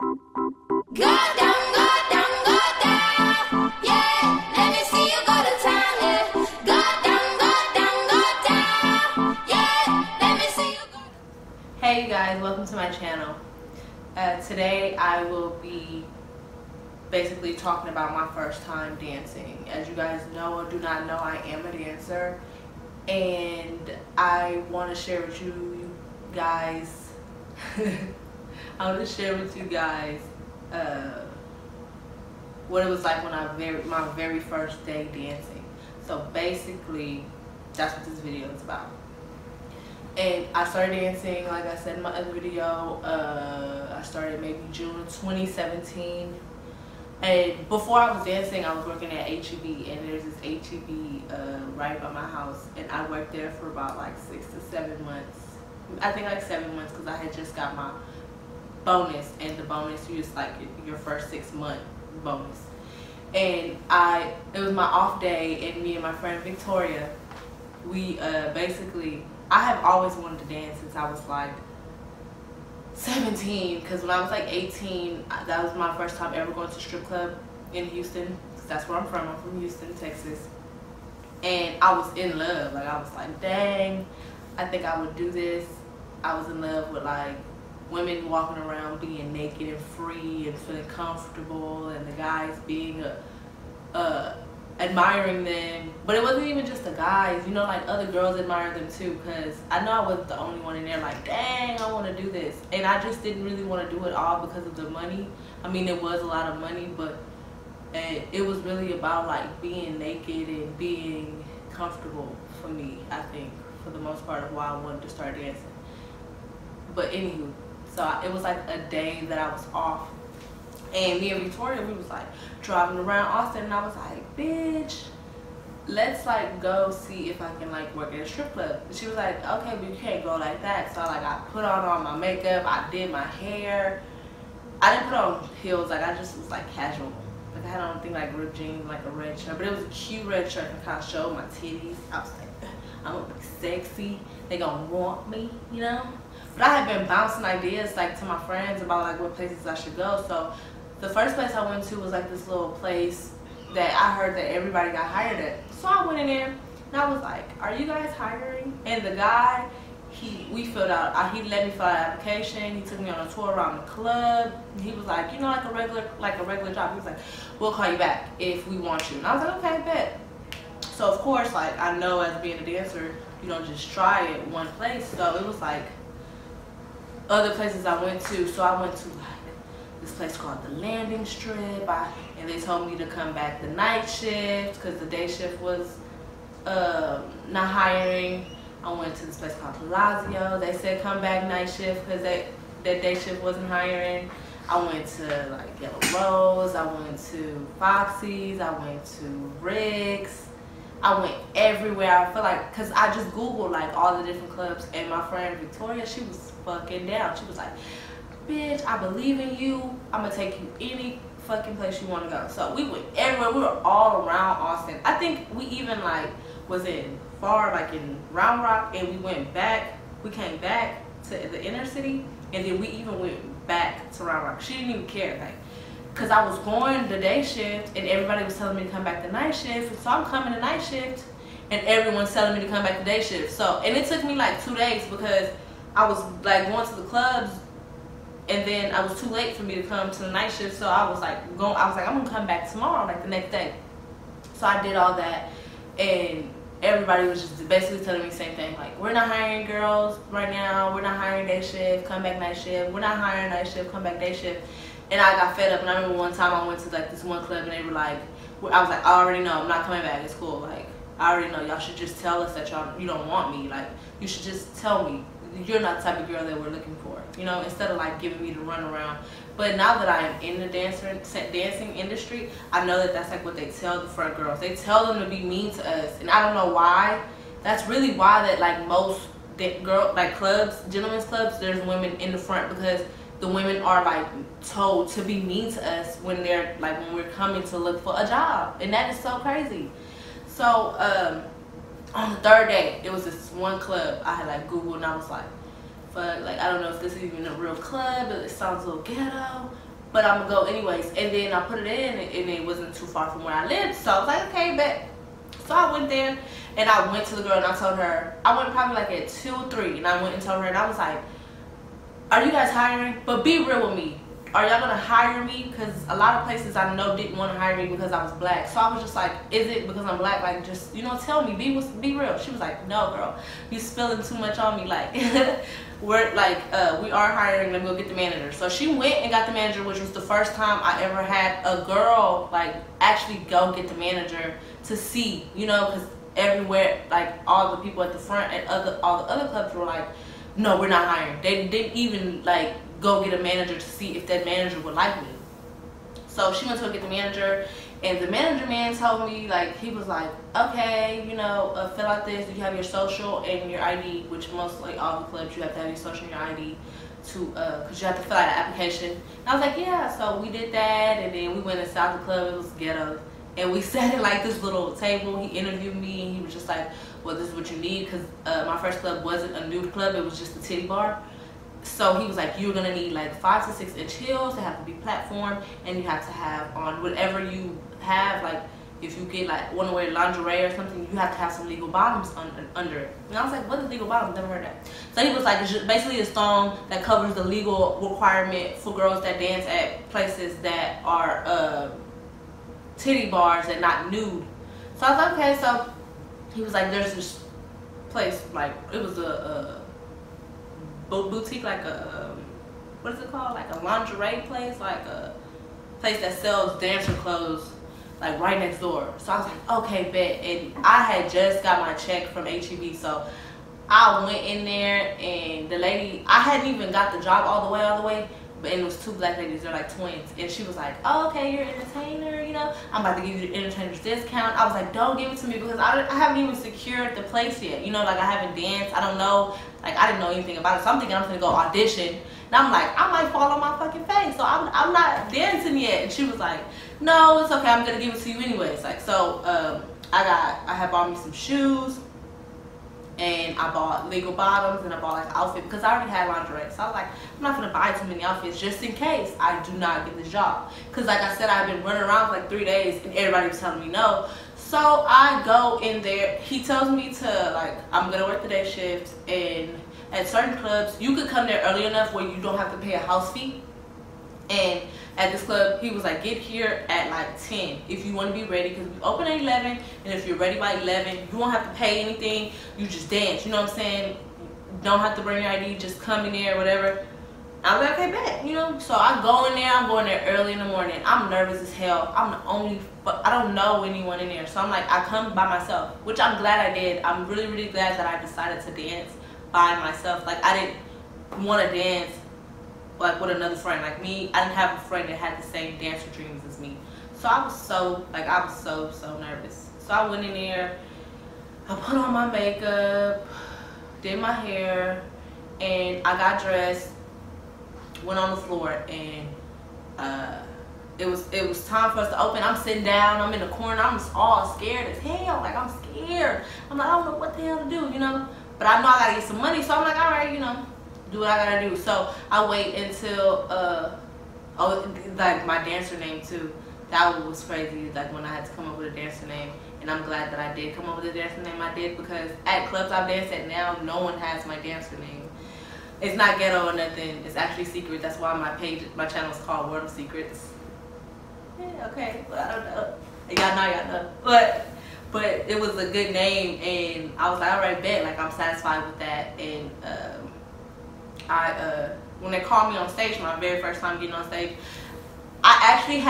Go down, go down, go down. Yeah, let me see you go to town. Yeah, go down, go down, go down. Yeah, let me see you go. Hey you guys, welcome to my channel. Today I will be basically talking about my first time dancing. As you guys know or do not know, I am a dancer, and I want to share with you guys I want to share with you guys what it was like when my very first day dancing. So basically that's what this video is about. And I started dancing, like I said in my other video, I started maybe June 2017. And before I was dancing, I was working at HEB, and there's this HEB right by my house, and I worked there for about like 6 to 7 months. I think like 7 months, because I had just got my bonus, and the bonus is like your first 6-month bonus. And it was my off day, and me and my friend Victoria, we basically, I have always wanted to dance since I was like 17, because when I was like 18, that was my first time ever going to a strip club in Houston, because that's where I'm from. I'm from Houston, Texas. And I was in love. Like, I was like, dang, I think I would do this. I was in love with like women walking around being naked and free and feeling comfortable, and the guys being admiring them. But it wasn't even just the guys, you know, like other girls admire them too, because I know I wasn't the only one in there like, dang, I want to do this. And I just didn't really want to do it all because of the money. I mean, it was a lot of money, but it was really about like being naked and being comfortable for me, I think, for the most part of why I wanted to start dancing. But anywho, so it was like a day that I was off, and me and Victoria, we was like driving around Austin, and I was like, bitch, let's like go see if I can like work at a strip club. And she was like, okay, but you can't go like that. So like I put on all my makeup, I did my hair. I didn't put on heels, like I just was like casual. Like I had on, thing like ripped jeans, like a red shirt, but it was a cute red shirt and kind of showed my titties. I was like, I'm gonna be sexy, they gonna want me, you know? But I had been bouncing ideas like to my friends about like what places I should go. So the first place I went to was like this little place that I heard that everybody got hired at. So I went in there and I was like, are you guys hiring? And the guy, we filled out, he let me fill out an application. He took me on a tour around the club. He was like, you know, like a regular job. He was like, we'll call you back if we want you. And I was like, okay, bet. So of course, like I know as being a dancer, you don't just try it one place. So it was like other places I went to. So I went to like this place called the Landing Strip, and they told me to come back the night shift because the day shift was not hiring. I went to this place called Palazzo. They said come back night shift because that day shift wasn't hiring. I went to like Yellow Rose, I went to Foxy's, I went to Rick's. I went everywhere. I feel like, because I just Googled like all the different clubs, and my friend Victoria, she was fucking down. She was like, bitch, I believe in you. I'm gonna take you any fucking place you want to go. So we went everywhere. We were all around Austin. I think we even like was in like in Round Rock, and we went back. We came back to the inner city, and then we even went back to Round Rock. She didn't even care, like, because I was going the day shift, and everybody was telling me to come back the night shift. So I'm coming to night shift, and everyone's telling me to come back to day shift. So, and it took me like 2 days because I was like going to the clubs, and then I was too late for me to come to the night shift. So I was like I'm gonna come back tomorrow, like the next day. So I did all that, and everybody was just basically telling me the same thing, like, we're not hiring girls right now, we're not hiring day shift, come back night shift, we're not hiring night shift, come back day shift. And I got fed up, and I remember one time I went to like this one club, and they were like, I was like, I already know, I'm not coming back, it's cool, like, I already know, y'all should just tell us that you don't want me, like, you should just tell me you're not the type of girl that we're looking for, you know, instead of like giving me the runaround. But now that I am in the dancing industry, I know that that's like what they tell the front girls. They tell them to be mean to us, and I don't know why. That's really why that like most clubs, gentlemen's clubs, there's women in the front, because the women are like told to be mean to us when we're coming to look for a job, and that is so crazy. So on the third day, it was this one club I had like Googled, and I was like, fuck, like I don't know if this is even a real club, it sounds a little ghetto, but I'm gonna go anyways. And then I put it in, and it wasn't too far from where I lived, so I was like, okay, bet. So I went there, and I went to the girl, and I told her, I went probably like at 2 or 3, and I went and told her, and I was like, are you guys hiring? But be real with me. Are y'all gonna hire me? Because a lot of places I know didn't want to hire me because I was black. So I was just like, is it because I'm black? Like, just, you know, tell me, be real. She was like, no, girl, you spilling too much on me. Like, we're like, we are hiring, let me go get the manager. So she went and got the manager, which was the first time I ever had a girl like actually go get the manager to see, you know, because everywhere, like all the people at the front and all the other clubs were like, no, we're not hiring. They didn't even like go get a manager to see if that manager would like me. So she went to go get the manager, and the manager man told me, like, he was like, okay, you know, fill out this, you have your social and your ID, which most, like all the clubs, you have to have your social and your ID to, cause you have to fill out an application. And I was like, yeah, so we did that, and then we went inside the club, it was ghetto, and we sat at like this little table. He interviewed me, and he was just like, well, this is what you need, because my first club wasn't a nude club, it was just a titty bar. So he was like, you're gonna need like 5 to 6 inch heels. They have to be platform, and you have to have on whatever you have. Like if you get like want to wear lingerie or something, you have to have some legal bottoms under it. And I was like, what is legal bottoms? Never heard that. So he was like, it's just basically a thong that covers the legal requirement for girls that dance at places that are titty bars and not nude. So I was like, okay. So he was like, there's this place, like it was a boutique, like a what is it called, like a lingerie place, like a place that sells dancer clothes, like right next door. So I was like, okay, bet. And I had just got my check from HEB, so I went in there, and the lady, I hadn't even got the job all the way, but it was 2 black ladies, they're like twins, and she was like, oh, okay, you're an entertainer, you know, I'm about to give you the entertainer's discount. I was like, don't give it to me, because I haven't even secured the place yet, you know, like I haven't danced, I don't know, like I didn't know anything about it, so I'm thinking I'm gonna go audition, and I'm like, I might fall on my fucking face, so I'm not dancing yet. And she was like, no, it's okay, I'm gonna give it to you anyways. Like, so I had bought me some shoes, and I bought legal bottoms, and I bought like an outfit because I already had lingerie. So I was like, I'm not gonna buy too many outfits just in case I do not get this job. Because like I said, I've been running around for like 3 days, and everybody was telling me no. So I go in there. He tells me to, like, I'm gonna work the day shift, and at certain clubs you could come there early enough where you don't have to pay a house fee. And at this club, he was like, get here at like 10 if you want to be ready, because we open at 11, and if you're ready by 11, you won't have to pay anything, you just dance, you know what I'm saying? Don't have to bring your ID, just come in there, whatever. I was like, okay, bet, you know. So I go in there, I'm going there early in the morning, I'm nervous as hell, I'm the only, I don't know anyone in there, so I'm like, I come by myself, which I'm glad I did. I'm really, really glad that I decided to dance by myself. Like, I didn't want to dance like with another friend. Like me, I didn't have a friend that had the same dancer dreams as me. So I was so nervous. So I went in there, I put on my makeup, did my hair, and I got dressed, went on the floor, and it was time for us to open. I'm sitting down, I'm in the corner, I'm all scared as hell. Like, I'm scared. I'm like, I don't know what the hell to do, you know? But I know I gotta get some money, so I'm like, all right, you know, do what I gotta do. So I wait until like my dancer name too. That was crazy. Like when I had to come up with a dancer name, and I'm glad that I did come up with a dancer name. I did, because at clubs I've danced at now, no one has my dancer name. It's not ghetto or nothing. It's actually secret. That's why my channel is called World of Secrets. Yeah, okay. Well, I don't know. Y'all know. But it was a good name, and I was like, all right, bet. Like, I'm satisfied with that. And when they called me on stage, my very first time getting on stage, I actually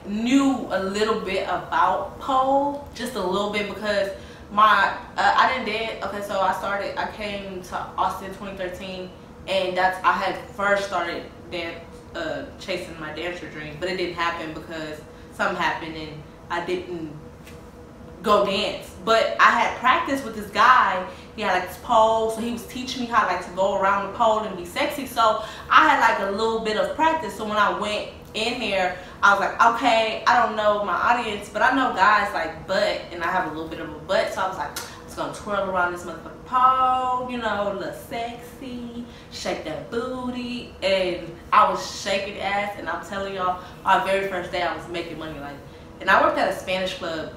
knew a little bit about pole, just a little bit, because I didn't dance. Okay, so I came to Austin 2013, and I had first started chasing my dancer dream, but it didn't happen because something happened and I didn't go dance. But I had practice with this guy. He had like this pole, so he was teaching me how to go around the pole and be sexy. So I had a little bit of practice. So when I went in there, I was like, okay, I don't know my audience, but I know guys like butt, and I have a little bit of a butt. So I was like, let's just gonna twirl around this motherfucking pole, you know, a little sexy, shake that booty, and I was shaking ass, and I'm telling y'all, our very first day I was making money, like, and I worked at a Spanish club,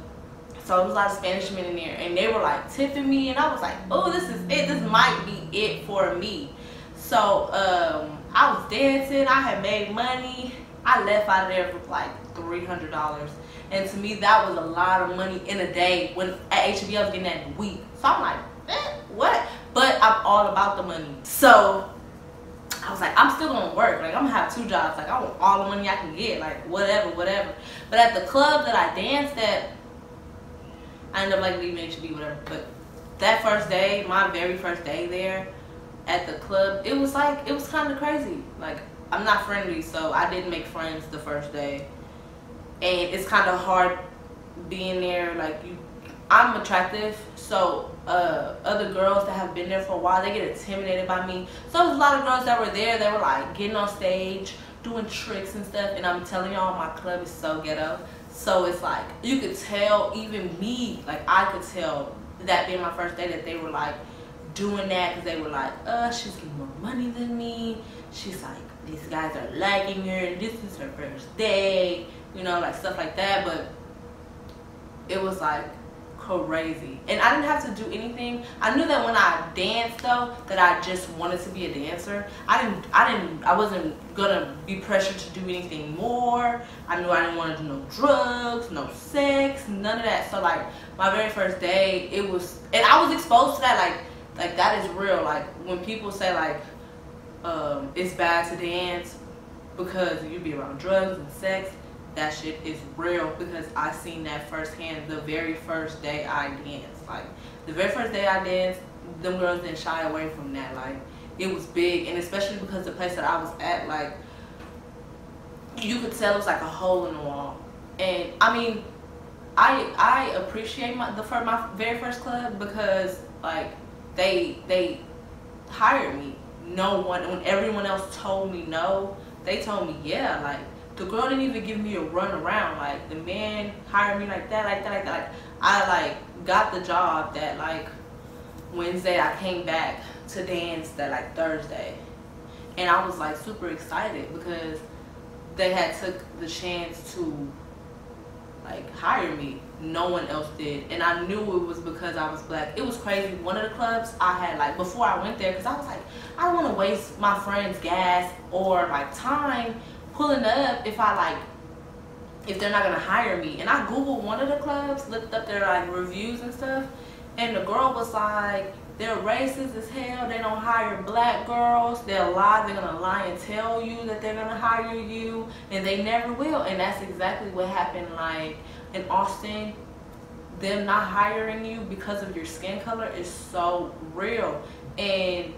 so there was a lot of Spanish men in there, and they were like tipping me, and I was like, oh, this is it, this might be it for me. So I was dancing, I had made money, I left out of there for like $300. And to me, that was a lot of money in a day. When at HB, I was getting that in a week. So I'm like, what? But I'm all about the money. So I was like, I'm still gonna work. Like, I'm gonna have 2 jobs. Like, I want all the money I can get. Like, whatever. But at the club that I danced at, I ended up like leaving HB, whatever. But that first day, my very first day there at the club, it was kind of crazy. Like, I'm not friendly, so I didn't make friends the first day. And it's kind of hard being there. Like, I'm attractive, so other girls that have been there for a while, they get intimidated by me. So there's a lot of girls that were there that were like getting on stage, doing tricks and stuff. And I'm telling y'all, my club is so ghetto. So it's like, you could tell, even me, like I could tell, that being my first day, that they were like doing that because they were like, she's getting more money than me. She's like, these guys are liking her, and this is her first day. You know, like stuff like that. But it was like crazy, and I didn't have to do anything. I knew that when I danced, though, that I just wanted to be a dancer. I wasn't gonna be pressured to do anything more. I knew I didn't want to do no drugs, no sex, none of that. So like my very first day, it was, and I was exposed to that. Like that is real. Like when people say like it's bad to dance because you be around drugs and sex, that shit is real, because I seen that firsthand the very first day I danced. Like, the very first day I danced, them girls didn't shy away from that. Like, it was big, and especially because the place that I was at, like, you could tell it was like a hole in the wall. And, I mean, I appreciate my very first club because, like, they hired me. When everyone else told me no, they told me yeah. Like, the girl didn't even give me a run around. Like, the man hired me like that. Like, I like got the job that like Wednesday. I came back to dance that like Thursday, and I was like super excited because they had took the chance to like hire me. No one else did, and I knew it was because I was black. It was crazy. One of the clubs I had, like, before I went there, because I was like, I don't want to waste my friend's gas or like time pulling up if they're not gonna hire me. And I googled one of the clubs, looked up their like reviews and stuff, and the girl was like, they're racist as hell, they don't hire black girls, they're gonna lie and tell you that they're gonna hire you, and they never will. And that's exactly what happened. Like in Austin, them not hiring you because of your skin color is so real. And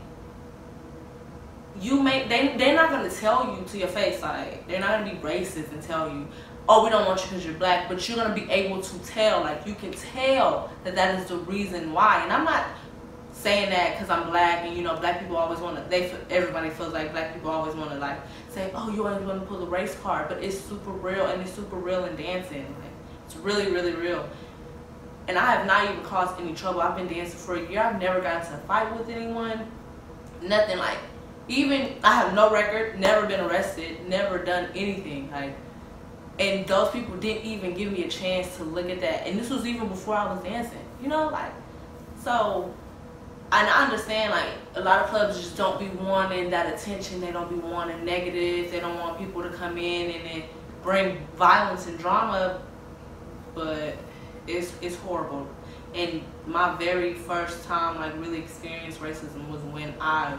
they're not gonna tell you to your face, like, they're not gonna be racist and tell you, oh, we don't want you because you're black, but you're gonna be able to tell, like, you can tell that is the reason why. And I'm not saying that because I'm black, and you know, black people always want to, everybody feels like black people always want to like say, oh, you always want to pull the race card, but it's super real, and it's super real in dancing. Like, it's really, really real. And I have not even caused any trouble. I've been dancing for a year. I've never gotten into a fight with anyone, nothing. Like, even I have no record, never been arrested, never done anything. Like, and those people didn't even give me a chance to look at that. And this was even before I was dancing, you know, like, so. And I understand, like, a lot of clubs just don't be wanting that attention. They don't be wanting negative. They don't want people to come in and then bring violence and drama. But it's horrible. And my very first time, like, really experienced racism was when I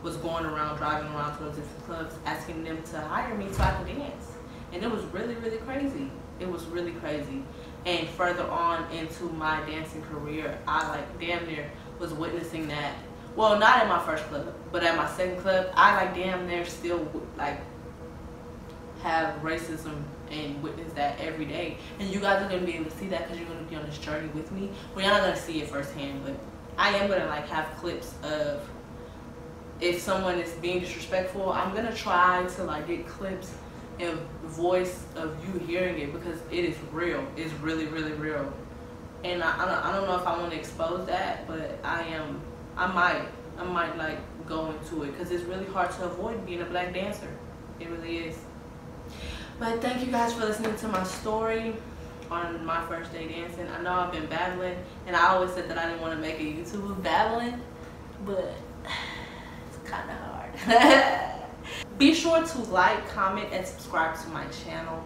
was going around, driving around to those different clubs, asking them to hire me so I could dance. And it was really, really crazy. It was really crazy. And further on into my dancing career, I, like, damn near was witnessing that. Well, not at my first club, but at my second club, I, like, damn near still, like, have racism and witness that every day. And you guys are going to be able to see that because you're going to be on this journey with me. Well, you're not going to see it firsthand, but I am going to, like, have clips of if someone is being disrespectful. I'm going to try to, like, get clips and voice of you hearing it because it is real. It's really, really real. And I don't know if I want to expose that, but I might like go into it because it's really hard to avoid being a black dancer. It really is. But thank you guys for listening to my story on my first day dancing. I know I've been babbling, and I always said that I didn't want to make a YouTube of babbling, but it's kind of hard. Be sure to like, comment, and subscribe to my channel.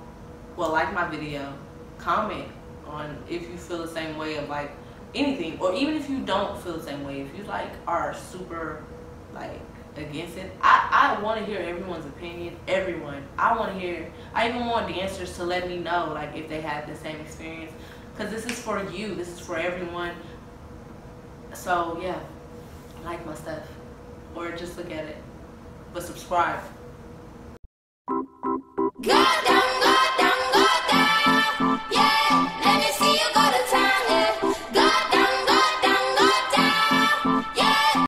Well, like my video, comment on if you feel the same way of like anything, or even if you don't feel the same way, if you like are super like against it. I want to hear everyone's opinion. Everyone. I want to hear. I even want dancers to let me know like if they had the same experience, because this is for you. This is for everyone. So yeah, like my stuff, or just look at it, but subscribe.